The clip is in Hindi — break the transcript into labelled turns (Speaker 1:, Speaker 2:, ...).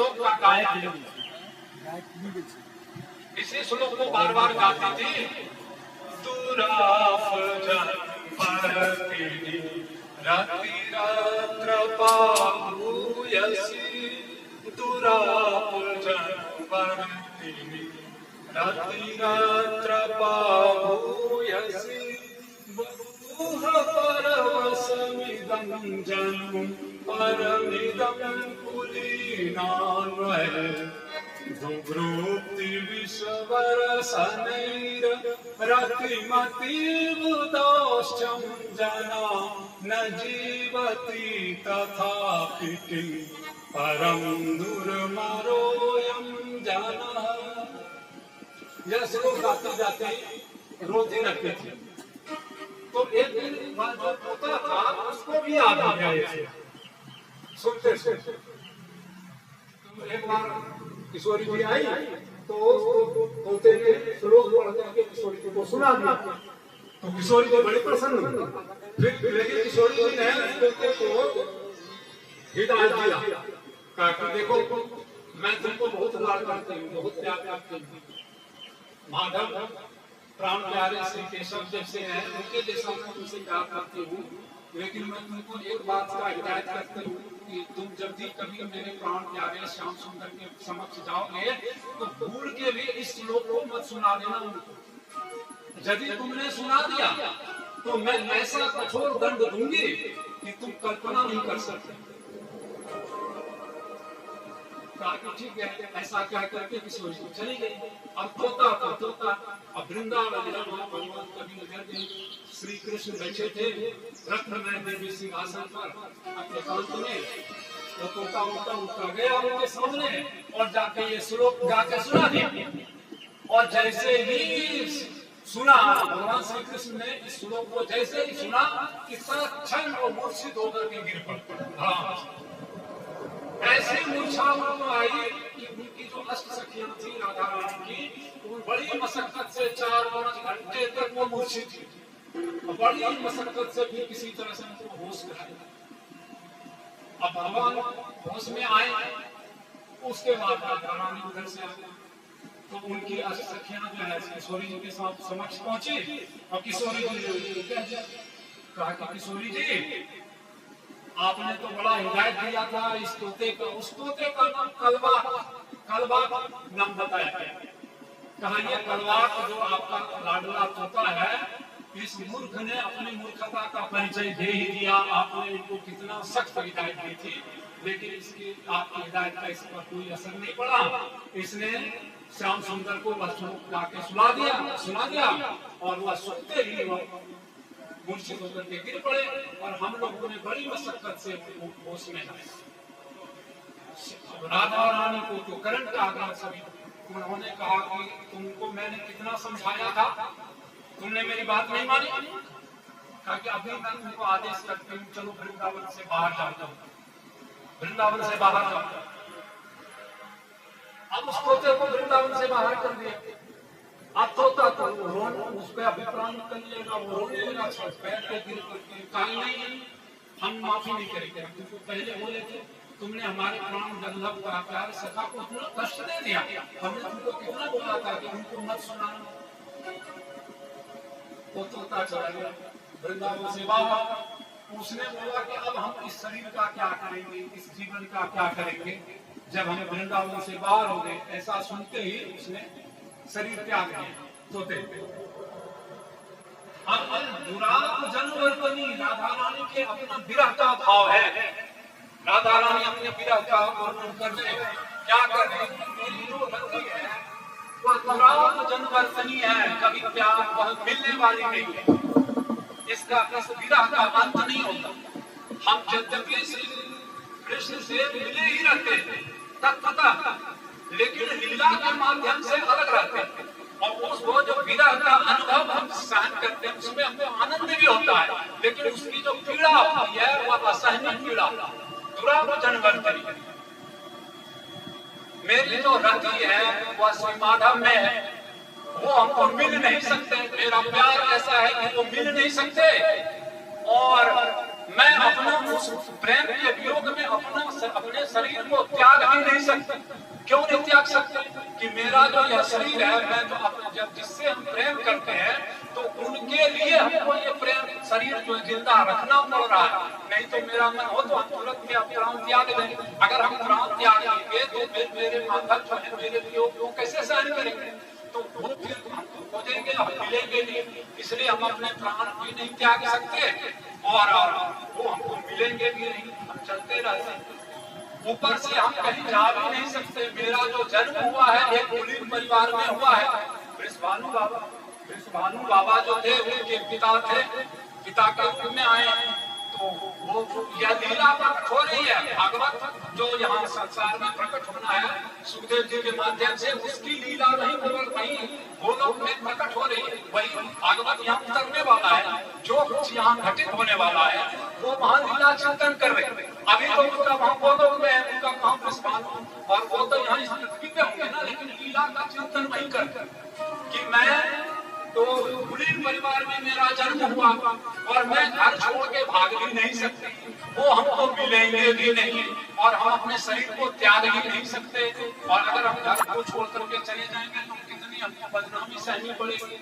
Speaker 1: श्लोक का गायक इसी श्लोक को बार बार गाती थी। दुराफ जन परतिनि रात्रि रात्र पाभूयसि दुराफ जन परतिनि रात्रि रात्र पाभूयसि बहुः परवशमिदं जनुं परमिदं कुलीनान्वय दुर्वृत्ति विश्वरसनैर रतिमतीवुदाश्चं जना न जीवति तथापि किं परं दुर्मरोऽयं जनः। यह श्लोक गाते जाते रोते रखते थे। तो एक दिन जो तोता था उसको भी याद आ गया ये सुनते सुनते। तो एक बार किशोरी जी आई तो तोते ने श्लोक पढ़ करके किशोरी जी को सुना दिया। तो किशोरी जी बड़ी प्रसन्न हुई। फिर लेकिन किशोरी जी ने तोते को हिदायत दिया कि देखो मैं तुमको बहुत लाड करती हूँ, बहुत प्यार करती हूँ। माधव प्राण प्यारे श्री केशव जैसे हैं, उनके जैसा मैं तुमसे प्यार करती हूँ। लेकिन मैं तुमको एक बात का हिदायत करती हूँ कि तुम जब भी कभी मेरे प्राण प्यारे श्याम सुंदर के समक्ष जाओगे तो भूल के भी इस श्लोक को मत सुना देना उनको। यदि तुमने सुना दिया तो मैं ऐसा कठोर दंड दूंगी कि तुम कल्पना नहीं कर सकते। ठीक है, ऐसा क्या करके किशोरी जी चली गई। अब तोता अब वृंदावन भगवान कभी श्री कृष्ण बैठे थे रत्न में देवी सिंहासन पर अपने कांत में। तो तोता उठा गया उनके सामने और जाके ये श्लोक जाके सुना दिया। और जैसे ही सुना भगवान श्री कृष्ण ने इस श्लोक को जैसे ही सुना कि क्षण और मूर्छित होकर के गिर पड़े। ऐसी मूर्छा उनको आई कि उनकी जो अष्ट सखियां थी राधा रानी की, वो बड़ी मशक्कत से 4-5 घंटे तक वो मूर्छित थी। बड़ी मशक्कत से भी किसी तरह से उनको होश में आया। अब भगवान होश में आए, उसके बाद राधा रानी उधर से आई तो उनकी अष्ट सखियां जो है किशोरी जी के साथ समक्ष पहुंची। और किशोरी जी कहा कि किशोरी जी आपने तो बड़ा हिदायत दिया था इस तोते का, उस तोते का नाम कलवा नाम बताया गया। कहा ये कलवा जो आपका लाडला तोता है, इस मूर्ख ने अपनी मूर्खता का परिचय दे ही दिया। आपने इनको कितना सख्त हिदायत दी थी, लेकिन इसकी आपकी हिदायत का इस पर कोई असर नहीं पड़ा। इसने श्याम सुंदर को वह श्लोक गाके सुना दिया और वह सुनते ही वह मूर्छित होकर के गिर पड़े। और हम लोगों ने बड़ी मशक्कत से होश में लाए। राधा रानी को तो करंट का आग्रह सभी उन्होंने कहा कि तुमको मैंने कितना समझाया था, तुमने मेरी बात नहीं मानी। कहा कि अभी मैं तुमको आदेश करती हूँ, चलो वृंदावन से बाहर जाओ, वृंदावन से बाहर जाओ। अब उस तोते को वृंदावन से बाहर कर दिया। अब तोता तो उसका अभिप्राय कर लेगा, वो रोने लगा, पैर पे गिर करके कहा नहीं हम माफी नहीं करेंगे। तुमको पहले बोले थे, तुमने हमारे प्राण वल्लभ का प्यार सखा को इतना कष्ट दे दिया। हमने तुमको कितना बोला था कि उनको मत सुनाना। वो तोता चला गया वृंदावन से बाहर। उसने बोला कि अब हम इस शरीर का क्या करेंगे, इस जीवन का क्या करेंगे जब हम वृंदावन से बाहर हो गए। ऐसा सुनते ही उसने शरीर त्याग दिया तोते। अब दुराप जनवर्तनी राधा रानी के अपना विरह का भाव है। राधा रानी अपने विरह का वर्णन कर रहे, क्या कर रहे, मेरी जो गति है वह दुराप जनवर्तनी है, कभी प्यार वह मिलने वाली नहीं है। इसका इस विरह का अंत नहीं होता। हम यद्यपि श्री कृष्ण से मिले ही रहते हैं तत्वतः, लेकिन लीला के माध्यम से अलग रहते हैं। और वो जो विरह का अनुभव हम सहन करते हैं उसमें हमको आनंद भी होता है, लेकिन उसकी जो पीड़ा होती है वह असहनीय पीड़ा। दुराप जनवर्तनी मेरी जो रति है वह श्री माधव में है, वो हमको मिल नहीं सकते। मेरा प्यार ऐसा है कि वो मिल नहीं सकते। और मैं अपना उस प्रेम के वियोग में अपने शरीर को त्याग भी नहीं सकते। क्यों नहीं त्याग सकते? कि मेरा जो यह शरीर है, मैं तो अपने जब जिससे हम प्रेम करते हैं तो उनके लिए हमको ये प्रेम शरीर जो जिंदा रखना पड़ रहा है। नहीं तो मेरा मन हो तो हम तुरंत में प्राण त्याग दें। अगर हम प्राण त्याग देंगे तो मेरे माधव जो है मेरे वियोग को कैसे सहन करेंगे? तो वो फिर हम खोजेंगे, हम मिलेंगे नहीं। इसलिए हम अपने प्राण भी नहीं त्याग सकते और वो हमको मिलेंगे भी नहीं। हम चलते रहते हैं। ऊपर से हम कहीं जा भी नहीं सकते। मेरा जो जन्म हुआ है एक कुलीन परिवार में हुआ है। वृषभानु बाबा जो थे उनके पिता थे, पिता के रूप में आए हैं। तो वो यह लीला प्रकट हो रही है। भागवत जो यहाँ संसार में प्रकट होना है सुखदेव जी के माध्यम से, उसकी लीला वही गोलोक में प्रकट हो रही है। वही भागवत यहाँ उतरने वाला है। जो कुछ यहाँ घटित होने वाला है वो वहाँ लीला चिंतन कर रहे हैं। अभी तो उनका वहाँ गोलोक में है, उनका वहाँ वृषभानु, और वो तो यहाँ इस पृथ्वी पे होंगे ना, लेकिन लीला का चिंतन वही कर कि मैं तो कुलीन परिवार में मेरा जन्म हुआ और मैं घर छोड़ के भाग भी नहीं सकती। वो हमको मिलेंगे भी नहीं और हम अपने शरीर को त्याग भी नहीं सकते। और अगर हम घर को छोड़ करके चले जाएंगे तो कितनी हमको बदनामी सहनी पड़ेगी।